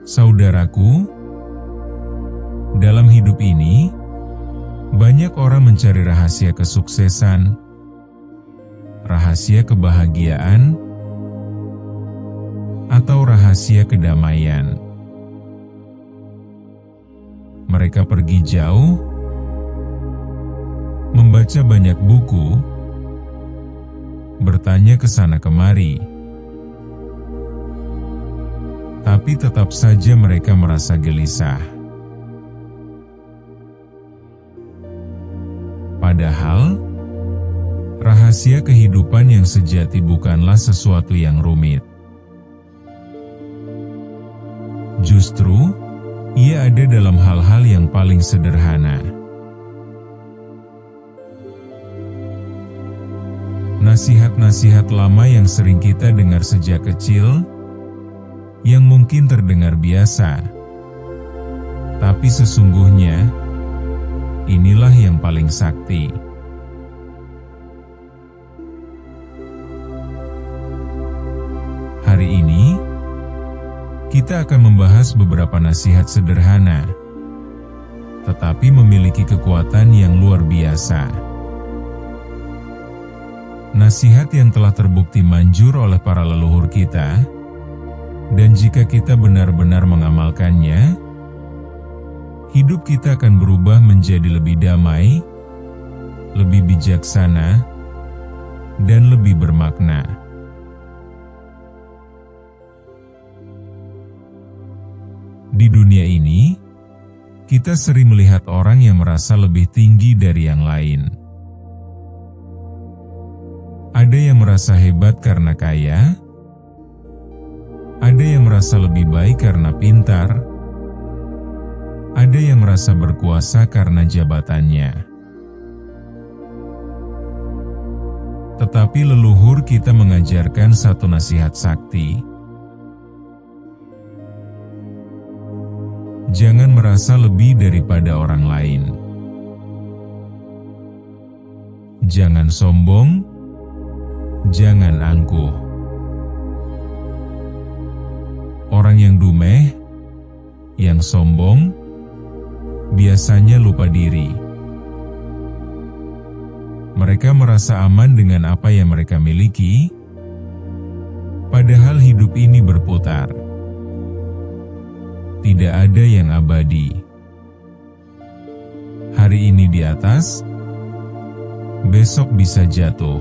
Saudaraku, dalam hidup ini, banyak orang mencari rahasia kesuksesan, rahasia kebahagiaan, atau rahasia kedamaian. Mereka pergi jauh, membaca banyak buku, bertanya ke sana kemari, tapi tetap saja mereka merasa gelisah. Padahal, rahasia kehidupan yang sejati bukanlah sesuatu yang rumit. Justru, ia ada dalam hal-hal yang paling sederhana. Nasihat-nasihat lama yang sering kita dengar sejak kecil, yang mungkin terdengar biasa, tapi sesungguhnya, inilah yang paling sakti. Hari ini, kita akan membahas beberapa nasihat sederhana, tetapi memiliki kekuatan yang luar biasa. Nasihat yang telah terbukti manjur oleh para leluhur kita, dan jika kita benar-benar mengamalkannya, hidup kita akan berubah menjadi lebih damai, lebih bijaksana, dan lebih bermakna. Di dunia ini, kita sering melihat orang yang merasa lebih tinggi dari yang lain. Ada yang merasa hebat karena kaya, ada yang merasa lebih baik karena pintar, ada yang merasa berkuasa karena jabatannya. Tetapi leluhur kita mengajarkan satu nasihat sakti. Jangan merasa lebih daripada orang lain. Jangan sombong, jangan angkuh. Orang yang dumeh, yang sombong, biasanya lupa diri. Mereka merasa aman dengan apa yang mereka miliki, padahal hidup ini berputar. Tidak ada yang abadi. Hari ini di atas, besok bisa jatuh.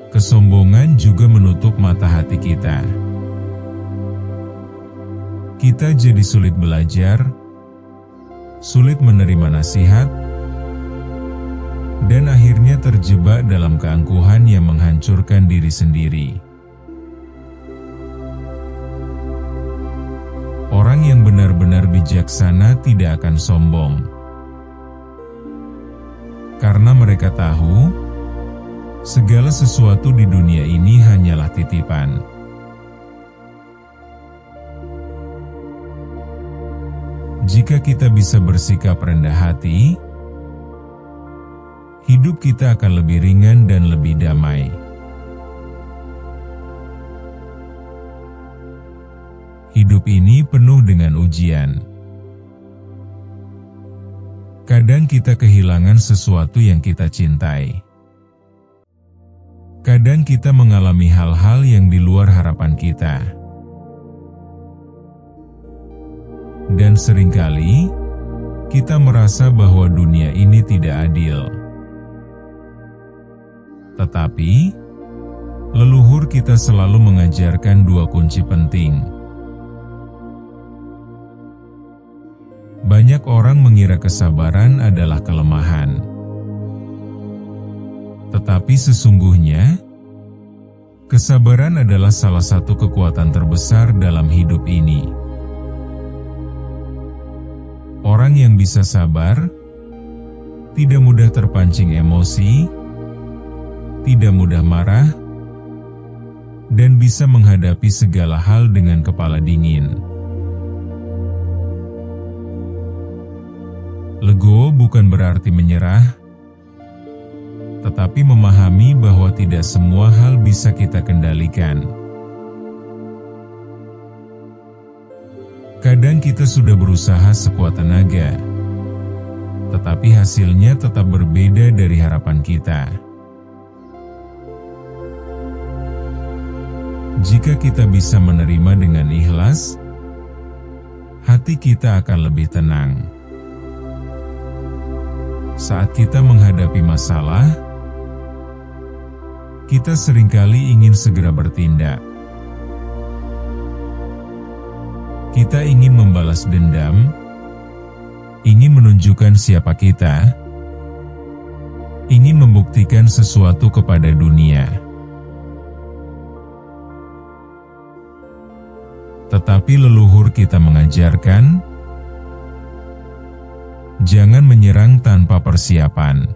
Kesombongan juga menutup mata hati kita. Kita jadi sulit belajar, sulit menerima nasihat, dan akhirnya terjebak dalam keangkuhan yang menghancurkan diri sendiri. Orang yang benar-benar bijaksana tidak akan sombong, karena mereka tahu segala sesuatu di dunia ini hanyalah titipan. Jika kita bisa bersikap rendah hati, hidup kita akan lebih ringan dan lebih damai. Hidup ini penuh dengan ujian. Kadang kita kehilangan sesuatu yang kita cintai. Kadang kita mengalami hal-hal yang di luar harapan kita. Dan seringkali, kita merasa bahwa dunia ini tidak adil. Tetapi, leluhur kita selalu mengajarkan dua kunci penting. Banyak orang mengira kesabaran adalah kelemahan. Tetapi sesungguhnya, kesabaran adalah salah satu kekuatan terbesar dalam hidup ini. Orang yang bisa sabar, tidak mudah terpancing emosi, tidak mudah marah, dan bisa menghadapi segala hal dengan kepala dingin. Legowo bukan berarti menyerah, tetapi memahami bahwa tidak semua hal bisa kita kendalikan. Kadang kita sudah berusaha sekuat tenaga, tetapi hasilnya tetap berbeda dari harapan kita. Jika kita bisa menerima dengan ikhlas, hati kita akan lebih tenang. Saat kita menghadapi masalah, kita seringkali ingin segera bertindak. Kita ingin membalas dendam, ingin menunjukkan siapa kita, ingin membuktikan sesuatu kepada dunia. Tetapi leluhur kita mengajarkan, jangan menyerang tanpa persiapan.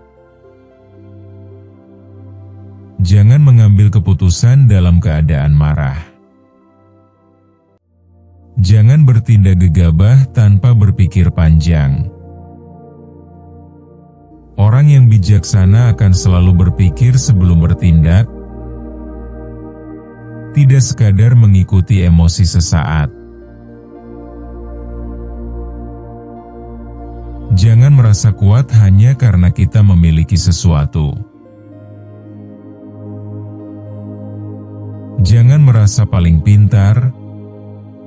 Jangan mengambil keputusan dalam keadaan marah. Jangan bertindak gegabah tanpa berpikir panjang. Orang yang bijaksana akan selalu berpikir sebelum bertindak, tidak sekadar mengikuti emosi sesaat. Jangan merasa kuat hanya karena kita memiliki sesuatu. Jangan merasa paling pintar,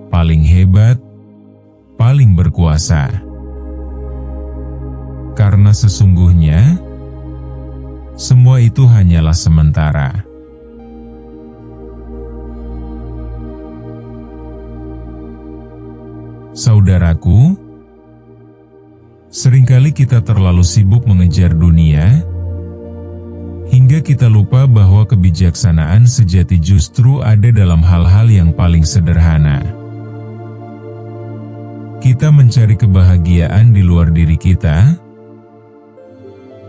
paling hebat, paling berkuasa. Karena sesungguhnya, semua itu hanyalah sementara. Saudaraku, seringkali kita terlalu sibuk mengejar dunia, hingga kita lupa bahwa kebijaksanaan sejati justru ada dalam hal-hal yang paling sederhana. Kita mencari kebahagiaan di luar diri kita,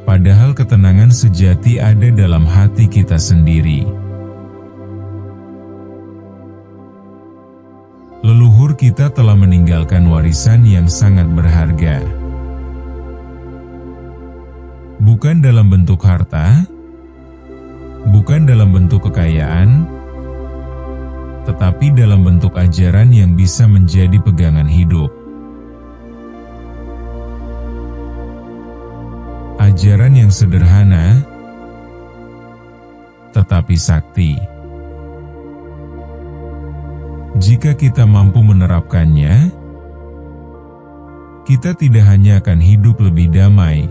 padahal ketenangan sejati ada dalam hati kita sendiri. Leluhur kita telah meninggalkan warisan yang sangat berharga. Bukan dalam bentuk harta, bukan dalam bentuk kekayaan, tetapi dalam bentuk ajaran yang bisa menjadi pegangan hidup. Ajaran yang sederhana, tetapi sakti. Jika kita mampu menerapkannya, kita tidak hanya akan hidup lebih damai,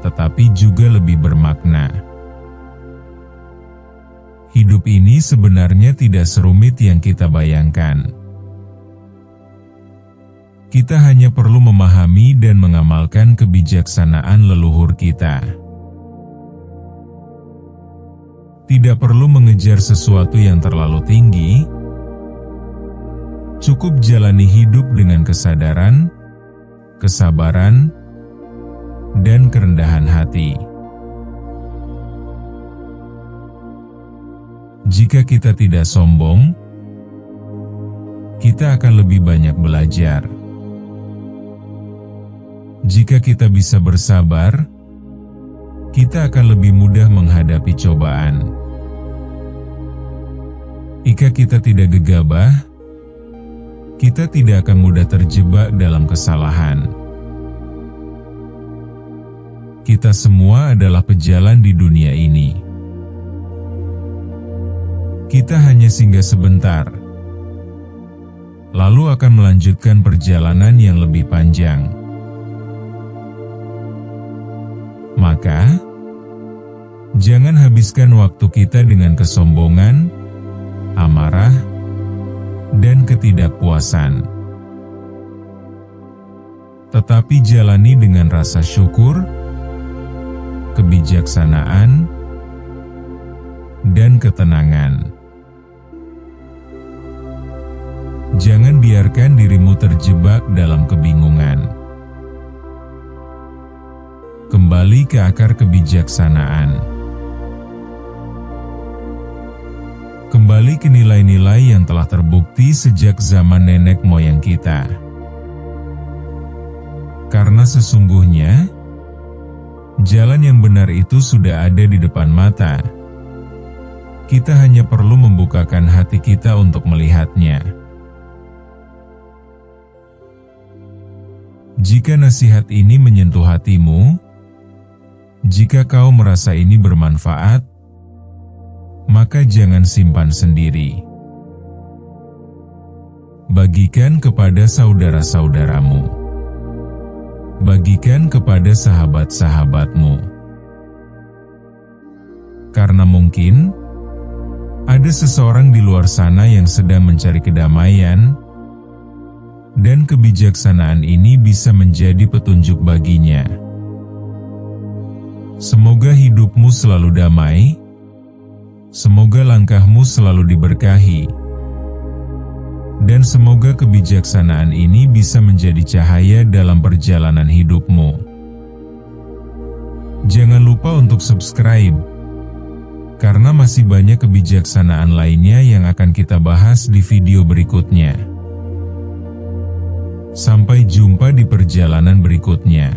tetapi juga lebih bermakna. Hidup ini sebenarnya tidak serumit yang kita bayangkan. Kita hanya perlu memahami dan mengamalkan kebijaksanaan leluhur kita. Tidak perlu mengejar sesuatu yang terlalu tinggi, cukup jalani hidup dengan kesadaran, kesabaran, dan kerendahan hati. Jika kita tidak sombong, kita akan lebih banyak belajar. Jika kita bisa bersabar, kita akan lebih mudah menghadapi cobaan. Jika kita tidak gegabah, kita tidak akan mudah terjebak dalam kesalahan. Kita semua adalah pejalan di dunia ini. Kita hanya singgah sebentar, lalu akan melanjutkan perjalanan yang lebih panjang. Maka, jangan habiskan waktu kita dengan kesombongan, amarah, dan ketidakpuasan. Tetapi jalani dengan rasa syukur, kebijaksanaan, dan ketenangan. Jangan biarkan dirimu terjebak dalam kebingungan. Kembali ke akar kebijaksanaan. Kembali ke nilai-nilai yang telah terbukti sejak zaman nenek moyang kita. Karena sesungguhnya, jalan yang benar itu sudah ada di depan mata. Kita hanya perlu membukakan hati kita untuk melihatnya. Jika nasihat ini menyentuh hatimu, jika kau merasa ini bermanfaat, maka jangan simpan sendiri. Bagikan kepada saudara-saudaramu. Bagikan kepada sahabat-sahabatmu. Karena mungkin ada seseorang di luar sana yang sedang mencari kedamaian, dan kebijaksanaan ini bisa menjadi petunjuk baginya. Semoga hidupmu selalu damai, semoga langkahmu selalu diberkahi, dan semoga kebijaksanaan ini bisa menjadi cahaya dalam perjalanan hidupmu. Jangan lupa untuk subscribe, karena masih banyak kebijaksanaan lainnya yang akan kita bahas di video berikutnya. Sampai jumpa di perjalanan berikutnya.